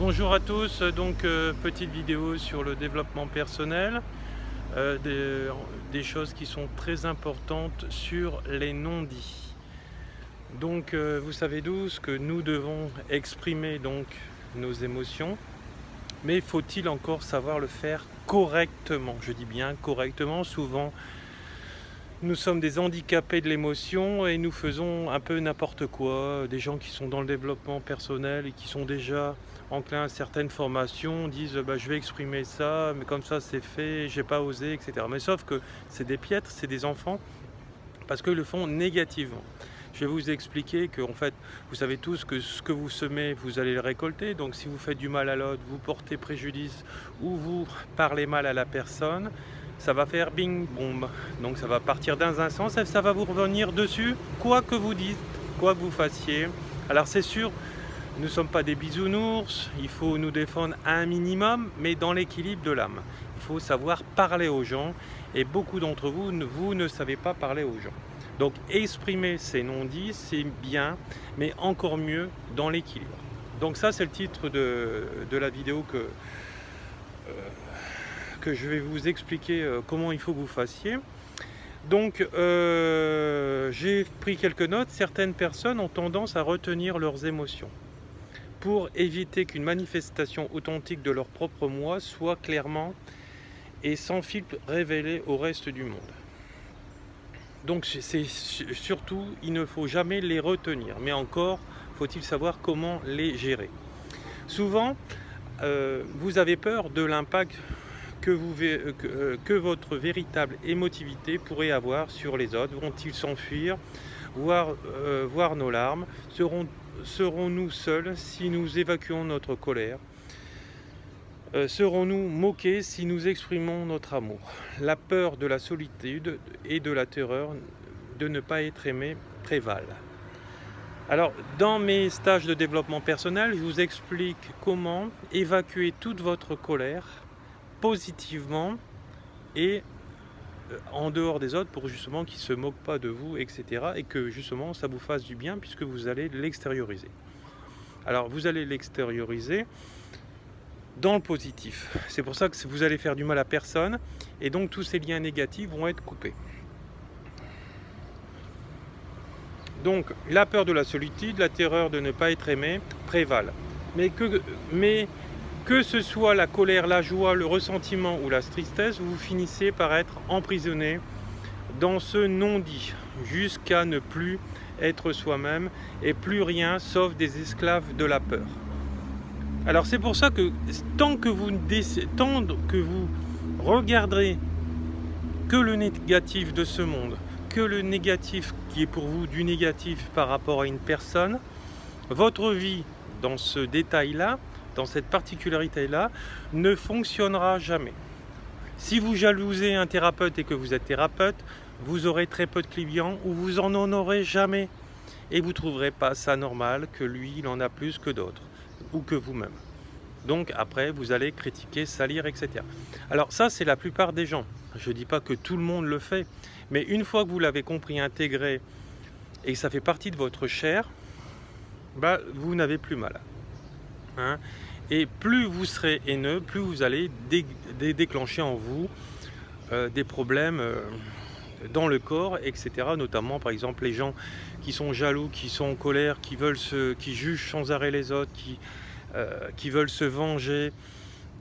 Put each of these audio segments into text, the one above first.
Bonjour à tous, donc petite vidéo sur le développement personnel, des choses qui sont très importantes sur les non-dits. Donc vous savez tous que nous devons exprimer donc nos émotions, mais faut-il encore savoir le faire correctement? Je dis bien correctement. Souvent nous sommes des handicapés de l'émotion et nous faisons un peu n'importe quoi. Des gens qui sont dans le développement personnel et qui sont déjà enclins à certaines formations disent bah, je vais exprimer ça, mais comme ça c'est fait, j'ai pas osé, etc. Mais sauf que c'est des piètres, c'est des enfants, parce qu'ils le font négativement. Je vais vous expliquer que en fait, vous savez tous que ce que vous semez, vous allez le récolter. Donc si vous faites du mal à l'autre, vous portez préjudice ou vous parlez mal à la personne, ça va faire bing boum. Donc ça va partir dans un sens et ça va vous revenir dessus, quoi que vous dites, quoi que vous fassiez. Alors c'est sûr, nous ne sommes pas des bisounours, il faut nous défendre un minimum, mais dans l'équilibre de l'âme. Il faut savoir parler aux gens et beaucoup d'entre vous, vous ne savez pas parler aux gens. Donc exprimer ces non-dits, c'est bien, mais encore mieux dans l'équilibre. Donc ça c'est le titre de la vidéo que je vais vous expliquer comment il faut que vous fassiez. Donc j'ai pris quelques notes. Certaines personnes ont tendance à retenir leurs émotions pour éviter qu'une manifestation authentique de leur propre moi soit clairement et sans filtre révélée au reste du monde. Donc c'est surtout, il ne faut jamais les retenir, mais encore faut-il savoir comment les gérer. Souvent, vous avez peur de l'impact que votre véritable émotivité pourrait avoir sur les autres. Vont-ils s'enfuir, voir nos larmes? Serons-nous seuls si nous évacuons notre colère? Serons-nous moqués si nous exprimons notre amour? La peur de la solitude et de la terreur de ne pas être aimé prévalent. Alors, dans mes stages de développement personnel, je vous explique comment évacuer toute votre colère positivement et en dehors des autres pour justement qu'ils ne se moquent pas de vous, etc. Et que justement ça vous fasse du bien puisque vous allez l'extérioriser. Alors, vous allez l'extérioriser dans le positif. C'est pour ça que vous allez faire du mal à personne et donc tous ces liens négatifs vont être coupés. Donc la peur de la solitude, la terreur de ne pas être aimé prévalent. Mais que ce soit la colère, la joie, le ressentiment ou la tristesse, vous finissez par être emprisonné dans ce non-dit jusqu'à ne plus être soi-même et plus rien sauf des esclaves de la peur. Alors c'est pour ça que tant que vous regarderez que le négatif de ce monde, que le négatif qui est pour vous du négatif par rapport à une personne, votre vie dans ce détail-là, dans cette particularité-là, ne fonctionnera jamais. Si vous jalousez un thérapeute et que vous êtes thérapeute, vous aurez très peu de clients ou vous en aurez jamais. Et vous ne trouverez pas ça normal que lui, il en a plus que d'autres ou que vous-même. Donc après, vous allez critiquer, salir, etc. Alors ça, c'est la plupart des gens. Je ne dis pas que tout le monde le fait, mais une fois que vous l'avez compris, intégré, et que ça fait partie de votre chair, bah, vous n'avez plus mal. Hein? Et plus vous serez haineux, plus vous allez déclencher en vous des problèmes dans le corps, etc. Notamment, par exemple, les gens qui sont jaloux, qui sont en colère, qui jugent sans arrêt les autres, qui veulent se venger,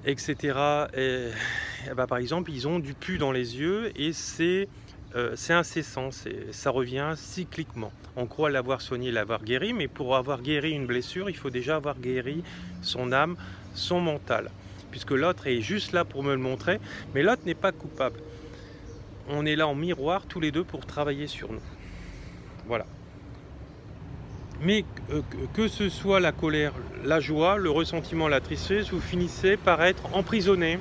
etc. Et bah, par exemple, ils ont du pu dans les yeux et c'est incessant, ça revient cycliquement. On croit l'avoir soigné, l'avoir guéri, mais pour avoir guéri une blessure, il faut déjà avoir guéri son âme, son mental. Puisque l'autre est juste là pour me le montrer, mais l'autre n'est pas coupable. On est là en miroir tous les deux pour travailler sur nous. Voilà. Mais que ce soit la colère, la joie, le ressentiment, la tristesse, vous finissez par être emprisonné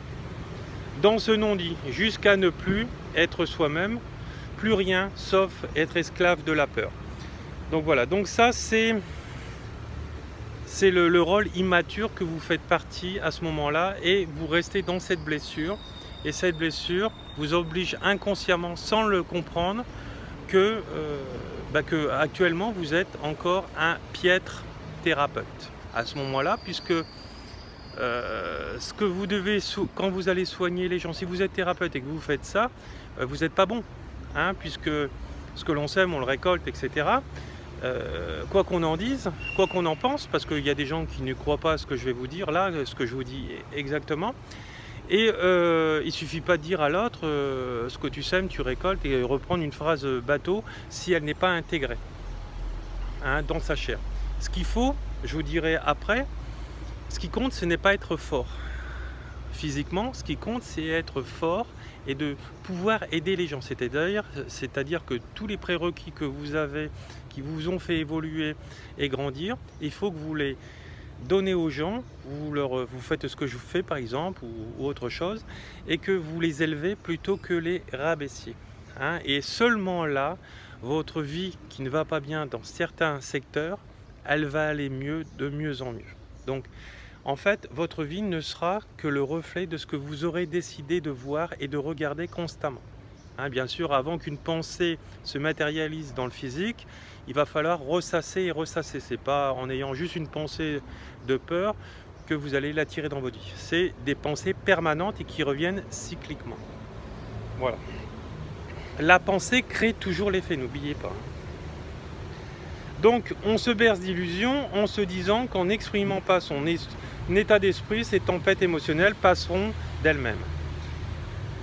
dans ce non-dit, jusqu'à ne plus être soi-même, plus rien sauf être esclave de la peur. Donc voilà, donc ça c'est le rôle immature que vous faites partie à ce moment-là et vous restez dans cette blessure. Et cette blessure vous oblige inconsciemment, sans le comprendre, que actuellement vous êtes encore un piètre thérapeute à ce moment-là, puisque ce que vous devez, quand vous allez soigner les gens, si vous êtes thérapeute et que vous faites ça, vous n'êtes pas bon, hein, puisque ce que l'on sème, on le récolte, etc. Quoi qu'on en dise, quoi qu'on en pense, parce qu'il y a des gens qui ne croient pas à ce que je vais vous dire là, ce que je vous dis exactement. Et il ne suffit pas de dire à l'autre ce que tu sèmes, tu récoltes, et reprendre une phrase bateau si elle n'est pas intégrée, hein, dans sa chair. Ce qu'il faut, je vous dirai après, ce qui compte, ce n'est pas être fort physiquement, ce qui compte, c'est être fort et de pouvoir aider les gens. C'est-à-dire que tous les prérequis que vous avez, qui vous ont fait évoluer et grandir, il faut que vous les donnez aux gens, vous faites ce que je fais par exemple, ou autre chose, et que vous les élevez plutôt que les rabaissiez, hein. Et seulement là, votre vie qui ne va pas bien dans certains secteurs, elle va aller mieux, de mieux en mieux. Donc, en fait, votre vie ne sera que le reflet de ce que vous aurez décidé de voir et de regarder constamment. Hein, bien sûr, avant qu'une pensée se matérialise dans le physique, il va falloir ressasser et ressasser. Ce n'est pas en ayant juste une pensée de peur que vous allez l'attirer dans votre vie. C'est des pensées permanentes et qui reviennent cycliquement. Voilà. La pensée crée toujours l'effet, n'oubliez pas. Donc, on se berce d'illusions en se disant qu'en n'exprimant pas son état d'esprit, ces tempêtes émotionnelles passeront d'elles-mêmes.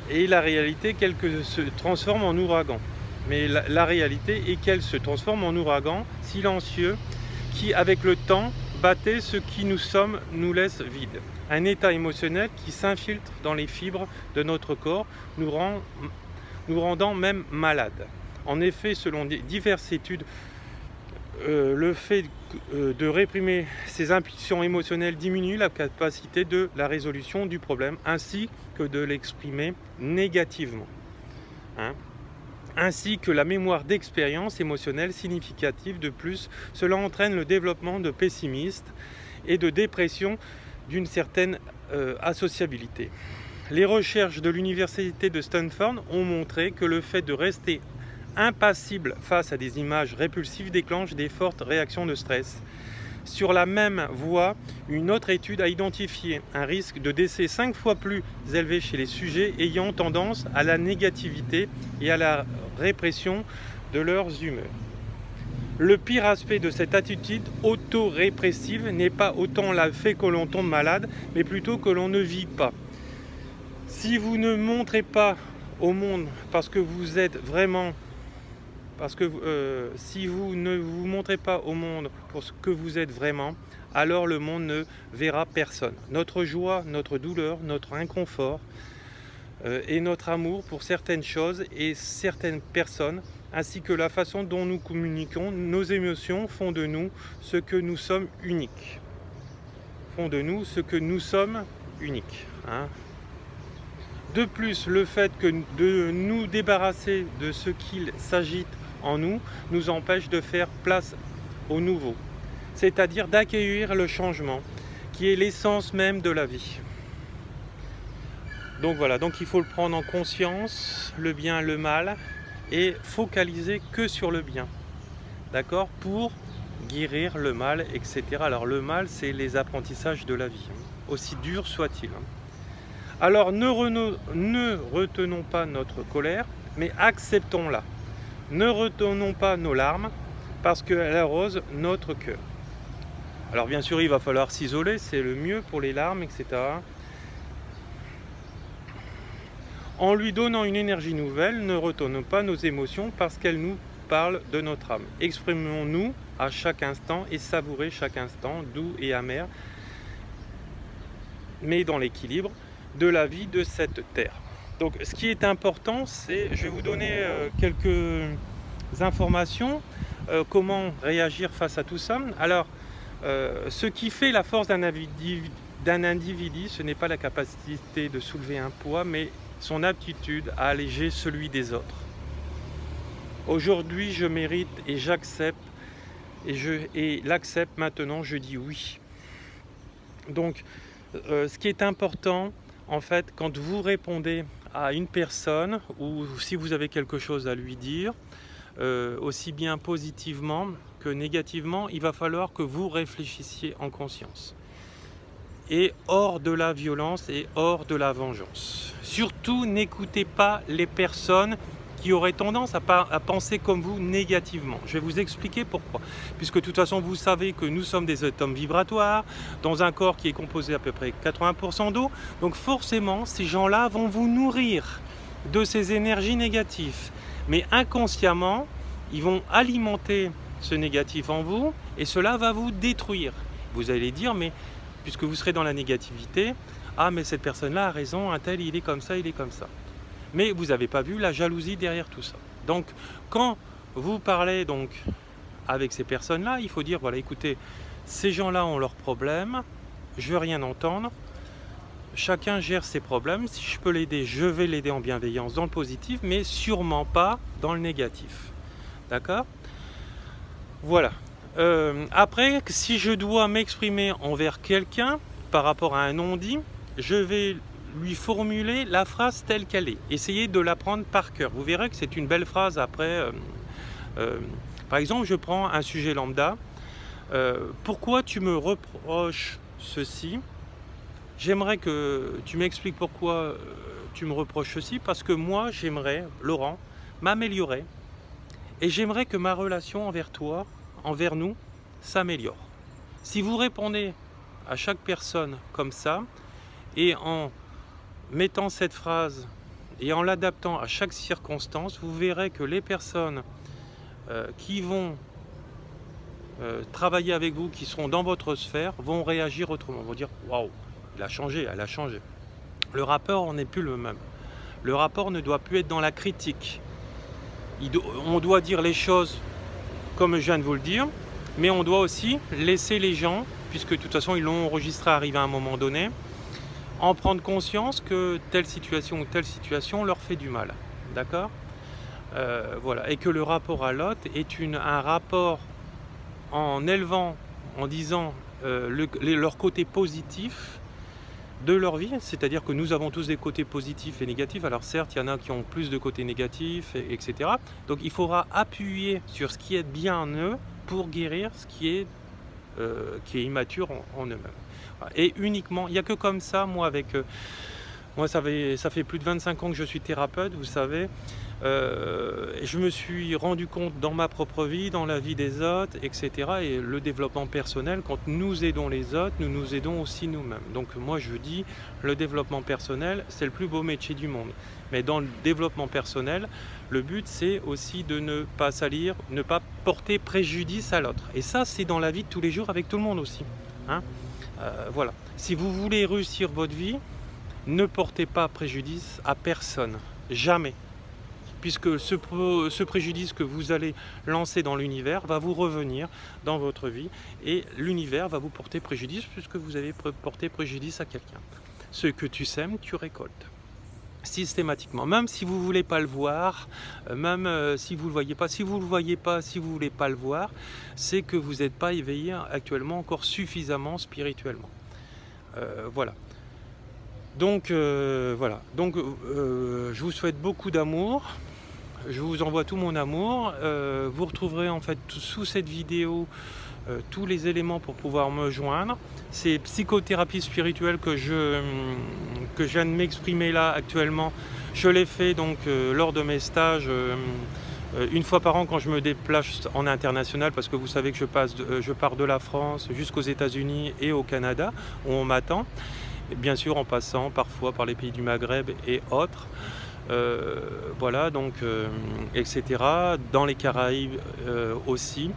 Et la réalité, qu'elles se transforment en ouragan. Mais la réalité est qu'elles se transforment en ouragan silencieux qui, avec le temps, battait ce qui nous sommes, nous laisse vides. Un état émotionnel qui s'infiltre dans les fibres de notre corps, nous rendant même malades. En effet, selon diverses études, le fait de réprimer ces impulsions émotionnelles diminue la capacité de la résolution du problème ainsi que de l'exprimer négativement, hein. Ainsi que la mémoire d'expériences émotionnelles significatives. De plus, cela entraîne le développement de pessimisme et de dépression d'une certaine associabilité. Les recherches de l'université de Stanford ont montré que le fait de rester impassible face à des images répulsives déclenche des fortes réactions de stress. Sur la même voie, une autre étude a identifié un risque de décès 5 fois plus élevé chez les sujets ayant tendance à la négativité et à la répression de leurs humeurs. Le pire aspect de cette attitude auto-répressive n'est pas autant le fait que l'on tombe malade, mais plutôt que l'on ne vit pas. Si vous ne montrez pas au monde parce que vous êtes vraiment... si vous ne vous montrez pas au monde pour ce que vous êtes vraiment, alors le monde ne verra personne. Notre joie, notre douleur, notre inconfort et notre amour pour certaines choses et certaines personnes, ainsi que la façon dont nous communiquons, nos émotions font de nous ce que nous sommes uniques. Font de nous ce que nous sommes uniques, hein. De plus, le fait de nous débarrasser de ce qu'il s'agite en nous, nous empêche de faire place au nouveau, c'est-à-dire d'accueillir le changement, qui est l'essence même de la vie. Donc voilà, donc il faut le prendre en conscience, le bien, le mal, et focaliser que sur le bien, d'accord, pour guérir le mal, etc. Alors le mal, c'est les apprentissages de la vie, aussi dur soit-il. Alors ne retenons pas notre colère, mais acceptons-la. Ne retenons pas nos larmes, parce qu'elles arrosent notre cœur. Alors bien sûr, il va falloir s'isoler, c'est le mieux pour les larmes, etc. En lui donnant une énergie nouvelle, ne retenons pas nos émotions parce qu'elles nous parlent de notre âme. Exprimons-nous à chaque instant et savourez chaque instant, doux et amer, mais dans l'équilibre de la vie de cette terre. Donc ce qui est important, c'est, je vais vous donner quelques informations, comment réagir face à tout ça. Alors, ce qui fait la force d'un individu, ce n'est pas la capacité de soulever un poids, mais son aptitude à alléger celui des autres. Aujourd'hui, je mérite et j'accepte, et l'accepte maintenant, je dis oui. Donc, ce qui est important, en fait, quand vous répondez à une personne ou si vous avez quelque chose à lui dire, aussi bien positivement que négativement, il va falloir que vous réfléchissiez en conscience. et hors de la violence et hors de la vengeance. Surtout, n'écoutez pas les personnes qui auraient tendance à penser comme vous négativement. Je vais vous expliquer pourquoi. Puisque de toute façon, vous savez que nous sommes des atomes vibratoires, dans un corps qui est composé à peu près 80% d'eau. Donc forcément, ces gens-là vont vous nourrir de ces énergies négatives. Mais inconsciemment, ils vont alimenter ce négatif en vous et cela va vous détruire. Vous allez dire, mais puisque vous serez dans la négativité, ah mais cette personne-là a raison, un tel il est comme ça, il est comme ça. Mais vous n'avez pas vu la jalousie derrière tout ça. Donc quand vous parlez donc avec ces personnes-là, il faut dire, voilà, écoutez, ces gens-là ont leurs problèmes, je veux rien entendre, chacun gère ses problèmes, si je peux l'aider, je vais l'aider en bienveillance, dans le positif, mais sûrement pas dans le négatif. D'accord? Voilà. Après, si je dois m'exprimer envers quelqu'un par rapport à un non-dit, je vais lui formuler la phrase telle qu'elle est. Essayez de l'apprendre par cœur. Vous verrez que c'est une belle phrase après. Par exemple, je prends un sujet lambda. Pourquoi tu me reproches ceci? J'aimerais que tu m'expliques pourquoi tu me reproches ceci, parce que moi, j'aimerais, Laurent, m'améliorer. Et j'aimerais que ma relation envers toi, envers nous, s'améliore. Si vous répondez à chaque personne comme ça, et en mettant cette phrase et en l'adaptant à chaque circonstance, vous verrez que les personnes qui vont travailler avec vous, qui seront dans votre sphère, vont réagir autrement. Vont dire, waouh, il a changé, elle a changé. Le rapport n'est plus le même. Le rapport ne doit plus être dans la critique. On doit dire les choses comme je viens de vous le dire, mais on doit aussi laisser les gens, puisque de toute façon ils l'ont enregistré arrivé à un moment donné, en prendre conscience que telle situation ou telle situation leur fait du mal. D'accord? Voilà. Et que le rapport à l'autre est un rapport en élevant, en disant leur côté positif de leur vie, c'est-à-dire que nous avons tous des côtés positifs et négatifs. Alors certes, il y en a qui ont plus de côtés négatifs, etc. Donc il faudra appuyer sur ce qui est bien en eux pour guérir ce qui est immature en eux-mêmes. Et uniquement, il n'y a que comme ça, moi moi ça fait plus de 25 ans que je suis thérapeute, vous savez. Je me suis rendu compte dans ma propre vie, dans la vie des autres, etc. Et le développement personnel, quand nous aidons les autres, nous nous aidons aussi nous-mêmes. Donc moi je dis, le développement personnel, c'est le plus beau métier du monde. Mais dans le développement personnel, le but c'est aussi de ne pas salir, ne pas porter préjudice à l'autre. Et ça c'est dans la vie de tous les jours avec tout le monde aussi. Hein? Voilà. Si vous voulez réussir votre vie, ne portez pas préjudice à personne. Jamais. Puisque ce préjudice que vous allez lancer dans l'univers va vous revenir dans votre vie et l'univers va vous porter préjudice puisque vous avez porté préjudice à quelqu'un. Ce que tu sèmes, tu récoltes. Systématiquement, même si vous ne voulez pas le voir, même si vous ne le voyez pas, si vous ne le voyez pas, si vous ne voulez pas le voir, c'est que vous n'êtes pas éveillé actuellement encore suffisamment spirituellement. Voilà. Donc voilà, donc je vous souhaite beaucoup d'amour, je vous envoie tout mon amour, vous retrouverez en fait sous cette vidéo tous les éléments pour pouvoir me joindre. C'est psychothérapie spirituelle que je viens de m'exprimer là actuellement, je l'ai fait donc lors de mes stages une fois par an quand je me déplace en international, parce que vous savez que je pars de la France jusqu'aux États-Unis et au Canada où on m'attend. Bien sûr en passant parfois par les pays du Maghreb et autres, voilà, donc etc. Dans les Caraïbes aussi,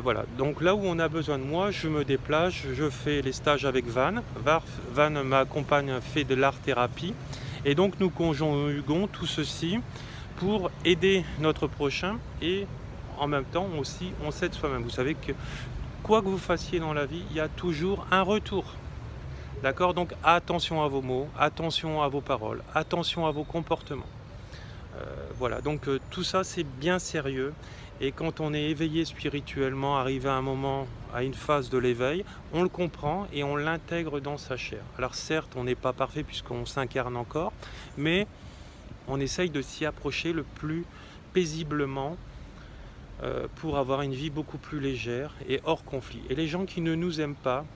voilà. Donc là où on a besoin de moi, je me déplace, je fais les stages avec Van. Van, ma compagne, fait de l'art-thérapie, et donc nous conjuguons tout ceci pour aider notre prochain et en même temps aussi on s'aide soi-même. Vous savez que quoi que vous fassiez dans la vie, il y a toujours un retour. D'accord? Donc attention à vos mots, attention à vos paroles, attention à vos comportements. Voilà, donc tout ça c'est bien sérieux. Et quand on est éveillé spirituellement, arrivé à un moment, à une phase de l'éveil, on le comprend et on l'intègre dans sa chair. Alors certes, on n'est pas parfait puisqu'on s'incarne encore, mais on essaye de s'y approcher le plus paisiblement pour avoir une vie beaucoup plus légère et hors conflit. Et les gens qui ne nous aiment pas,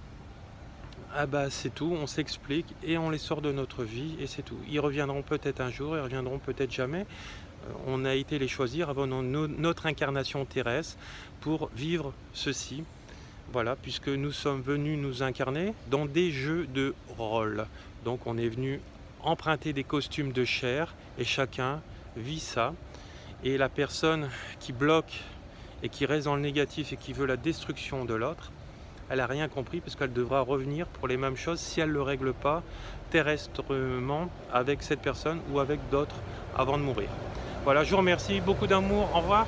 ah bah c'est tout, on s'explique et on les sort de notre vie et c'est tout. Ils reviendront peut-être un jour, ils reviendront peut-être jamais. On a été les choisir avant notre incarnation terrestre pour vivre ceci. Voilà, puisque nous sommes venus nous incarner dans des jeux de rôle. Donc on est venu emprunter des costumes de chair et chacun vit ça. Et la personne qui bloque et qui reste dans le négatif et qui veut la destruction de l'autre, elle n'a rien compris parce qu'elle devra revenir pour les mêmes choses si elle ne le règle pas terrestrement avec cette personne ou avec d'autres avant de mourir. Voilà, je vous remercie, beaucoup d'amour, au revoir.